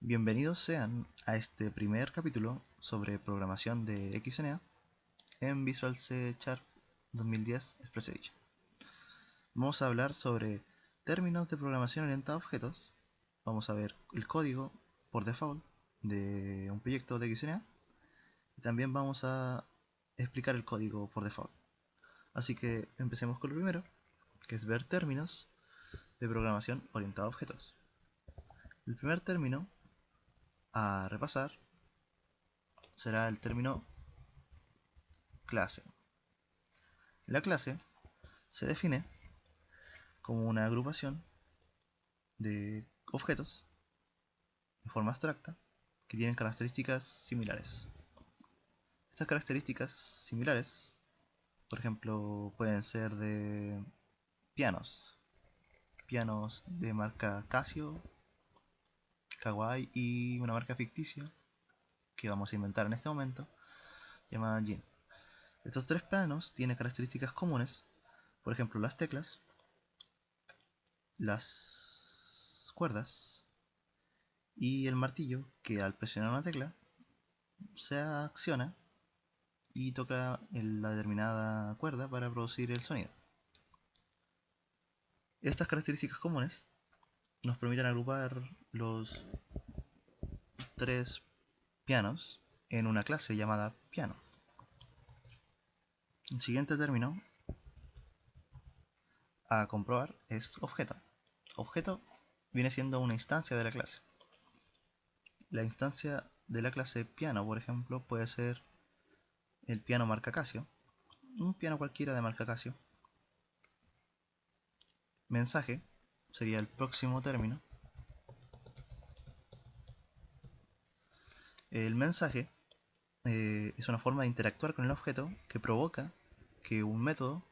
Bienvenidos sean a este primer capítulo sobre programación de XNA en Visual C Sharp 2010 Express Edition. Vamos a hablar sobre términos de programación orientada a objetos. Vamos a ver el código por default de un proyecto de XNA y también vamos a explicar el código por default. Así que empecemos con lo primero, que es ver términos de programación orientada a objetos. El primer término a repasar será el término clase. La clase se define como una agrupación de objetos de forma abstracta que tienen características similares. Estas características similares, por ejemplo, pueden ser de pianos de marca Casio, Kawai y una marca ficticia que vamos a inventar en este momento llamada Jin. Estos tres planos tienen características comunes, por ejemplo las teclas, las cuerdas y el martillo, que al presionar una tecla se acciona y toca la determinada cuerda para producir el sonido. Estas características comunes nos permiten agrupar los tres pianos en una clase llamada piano. El siguiente término a comprobar es objeto. Objeto viene siendo una instancia de la clase. La instancia de la clase piano, por ejemplo, puede ser el piano marca Casio, un piano cualquiera de marca Casio. Mensaje sería el próximo término. El mensaje es una forma de interactuar con el objeto que provoca que un método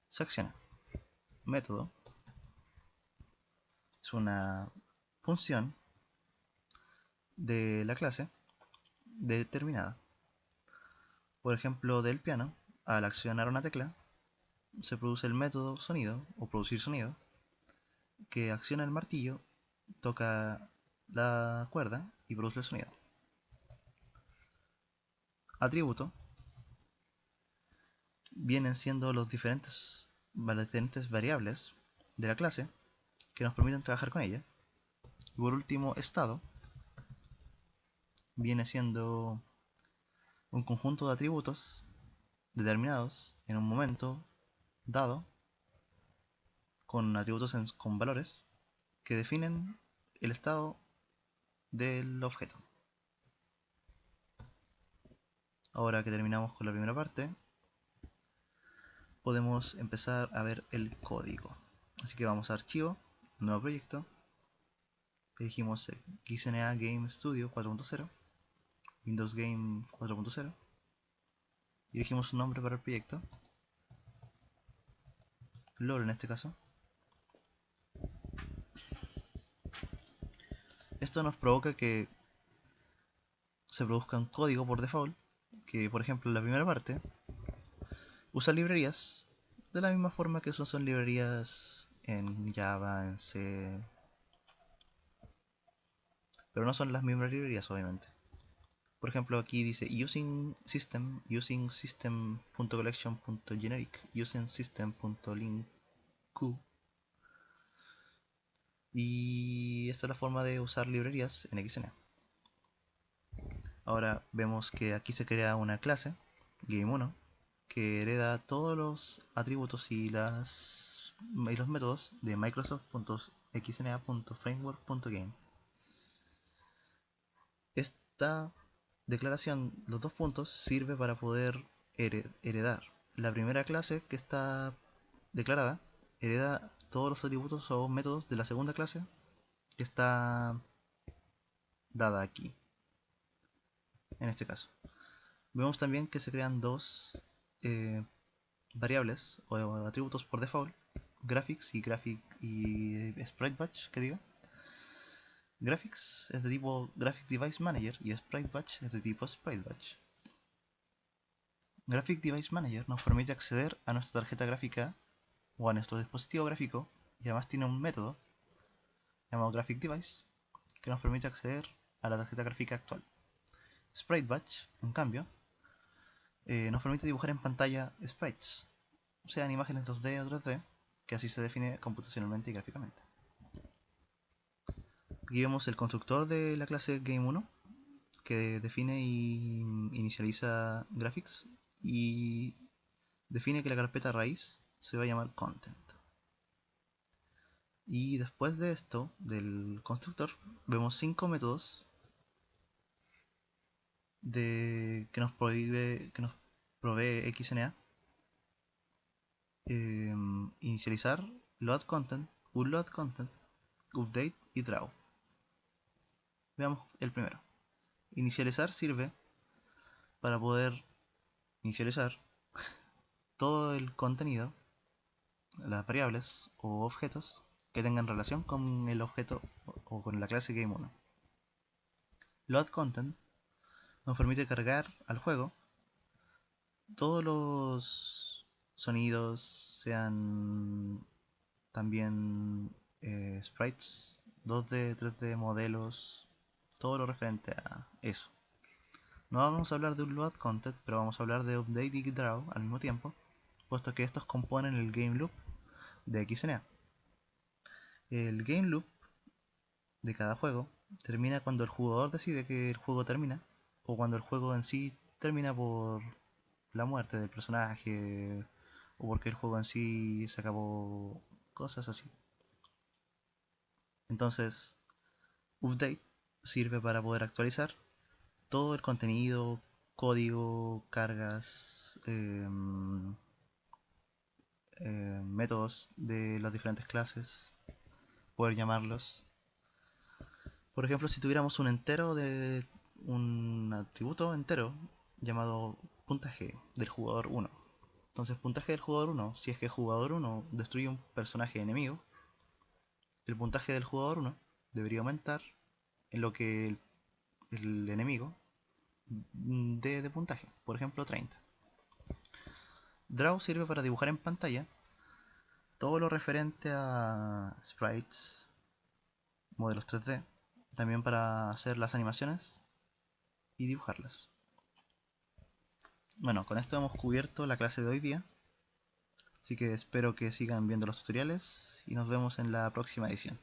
se accione. Método es una función de la clase determinada. Por ejemplo, del piano, al accionar una tecla, se produce el método sonido o producir sonido que acciona el martillo, toca la cuerda y produce el sonido. Atributo vienen siendo las diferentes variables de la clase que nos permiten trabajar con ella. Y por último, estado viene siendo un conjunto de atributos determinados en un momento dado con atributos con valores que definen el estado del objeto. Ahora que terminamos con la primera parte, podemos empezar a ver el código. Así que vamos a archivo, nuevo proyecto, elegimos XNA Game Studio 4.0, Windows Game 4.0, y elegimos un nombre para el proyecto, LOL en este caso. Esto nos provoca que se produzca un código por default, que por ejemplo en la primera parte usa librerías de la misma forma que son librerías en Java, en C, pero no son las mismas librerías obviamente. Por ejemplo aquí dice using system.collection.generic, using system.linkQ, y esta es la forma de usar librerías en XNA. Ahora vemos que aquí se crea una clase, Game1, que hereda todos los atributos y los métodos de Microsoft.xna.framework.game. Esta declaración, los dos puntos, sirve para poder heredar. La primera clase que está declarada hereda todos los atributos o métodos de la segunda clase que está dada aquí, en este caso. Vemos también que se crean dos variables o atributos por default, graphics y sprite batch, que diga. Graphics es de tipo Graphic Device Manager y Sprite Batch es de tipo Sprite Batch. Graphic Device Manager nos permite acceder a nuestra tarjeta gráfica o a nuestro dispositivo gráfico y además tiene un método llamado Graphic Device que nos permite acceder a la tarjeta gráfica actual. Sprite Batch, en cambio, nos permite dibujar en pantalla sprites, sean imágenes 2D o 3D, que así se define computacionalmente y gráficamente. Aquí vemos el constructor de la clase Game1, que define y inicializa graphics y define que la carpeta raíz se va a llamar content. Y después de esto, del constructor, vemos 5 métodos que nos provee XNA. Inicializar, load content, unload content, update y draw. Veamos el primero. Inicializar sirve para poder inicializar todo el contenido, las variables o objetos que tengan relación con el objeto o con la clase Game1. Load content nos permite cargar al juego todos los sonidos, sean también sprites, 2D, 3D, modelos, todo lo referente a eso. No vamos a hablar de un load content, pero vamos a hablar de update y draw al mismo tiempo, puesto que estos componen el game loop de XNA. El game loop de cada juego termina cuando el jugador decide que el juego termina, o cuando el juego en sí termina por la muerte del personaje, o porque el juego en sí se acabó, cosas así. Entonces, update sirve para poder actualizar todo el contenido, código, cargas, métodos de las diferentes clases, poder llamarlos. Por ejemplo, si tuviéramos un entero de un atributo entero llamado puntaje del jugador 1. Entonces, puntaje del jugador 1, si es que el jugador 1 destruye un personaje enemigo, el puntaje del jugador 1 debería aumentar en lo que el enemigo dé de puntaje, por ejemplo 30. Draw sirve para dibujar en pantalla todo lo referente a sprites, modelos 3D, también para hacer las animaciones y dibujarlas. Bueno, con esto hemos cubierto la clase de hoy día, así que espero que sigan viendo los tutoriales y nos vemos en la próxima edición.